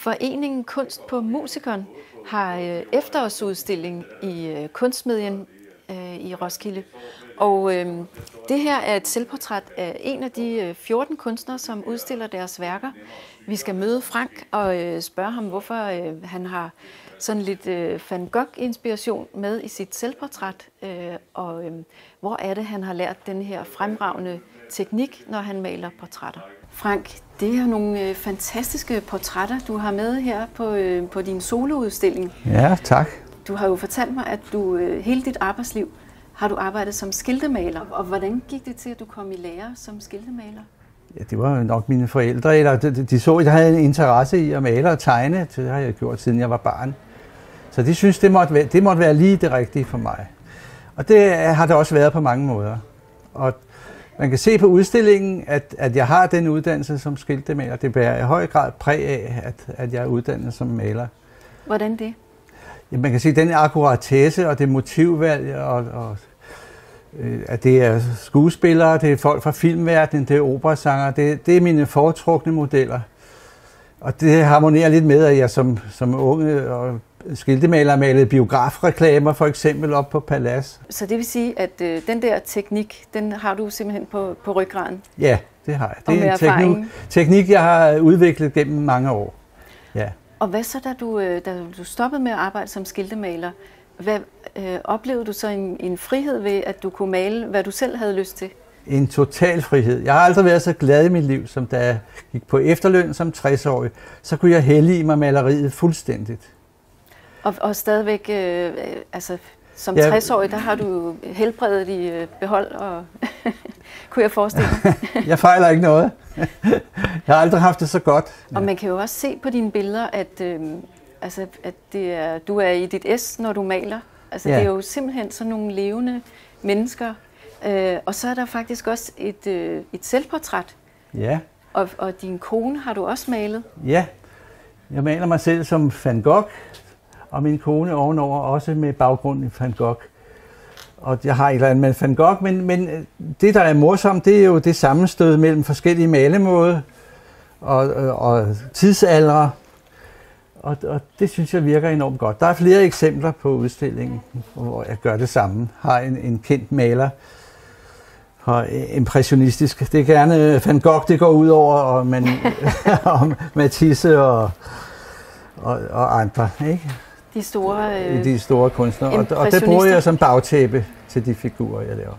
Foreningen Kunst på Musikon har efterårsudstilling i Kunstsmedjen i Roskilde. Og det her er et selvportræt af en af de 14 kunstnere, som udstiller deres værker. Vi skal møde Frank og spørge ham, hvorfor han har sådan lidt Van Gogh-inspiration med i sit selvportræt. Og hvor er det, han har lært den her fremragende teknik, når han maler portrætter. Frank, det er nogle fantastiske portrætter, du har med her på din soloudstilling. Ja, tak. Du har jo fortalt mig, at du hele dit arbejdsliv har du arbejdet som skiltemaler. Og hvordan gik det til, at du kom i lære som skiltemaler? Ja, det var nok mine forældre. Eller de så, at jeg havde en interesse i at male og tegne. Det har jeg gjort, siden jeg var barn. Så de synes, det måtte være lige det rigtige for mig. Og det har det også været på mange måder. Og man kan se på udstillingen, at jeg har den uddannelse som skiltemaler. Det bærer i høj grad præg af, at jeg er uddannet som maler. Hvordan det? Ja, man kan se den akkuratesse og det motivvalg, og at det er skuespillere, det er folk fra filmverdenen, det er operasanger. Det er mine foretrukne modeller. Og det harmonerer lidt med, at jeg som unge og skiltemaler malede biografreklamer for eksempel op på Palads. Så det vil sige, at den der teknik, den har du simpelthen på ryggraden? Ja, det har jeg. Det er en teknik, jeg har udviklet gennem mange år. Ja. Og hvad så, da du stoppede med at arbejde som skiltemaler? Hvad oplevede du så en frihed ved, at du kunne male, hvad du selv havde lyst til? En total frihed. Jeg har aldrig været så glad i mit liv, som da jeg gik på efterløn som 60-årig. Så kunne jeg hellige mig maleriet fuldstændigt. Og stadigvæk, altså som 60-årig, der har du helbredet i behold, og kunne jeg forestille mig? Jeg fejler ikke noget. Jeg har aldrig haft det så godt. Og man kan jo også se på dine billeder, at du er i dit S, når du maler. Altså det er jo simpelthen sådan nogle levende mennesker. Og så er der faktisk også et selvportræt. Ja. Og din kone har du også malet. Ja. Jeg maler mig selv som Van Gogh, og min kone ovenover også med baggrund i Van Gogh. Og jeg har et eller andet med Van Gogh, men det, der er morsomt, det er jo det sammenstød mellem forskellige malemåder og tidsaldre. Og det synes jeg virker enormt godt. Der er flere eksempler på udstillingen, hvor jeg gør det samme. Har en kendt maler og impressionistisk. Det er gerne Van Gogh, det går ud over, og Matisse og andre, ikke? De store kunstnere. Og det bruger jeg som bagtæppe til de figurer, jeg laver.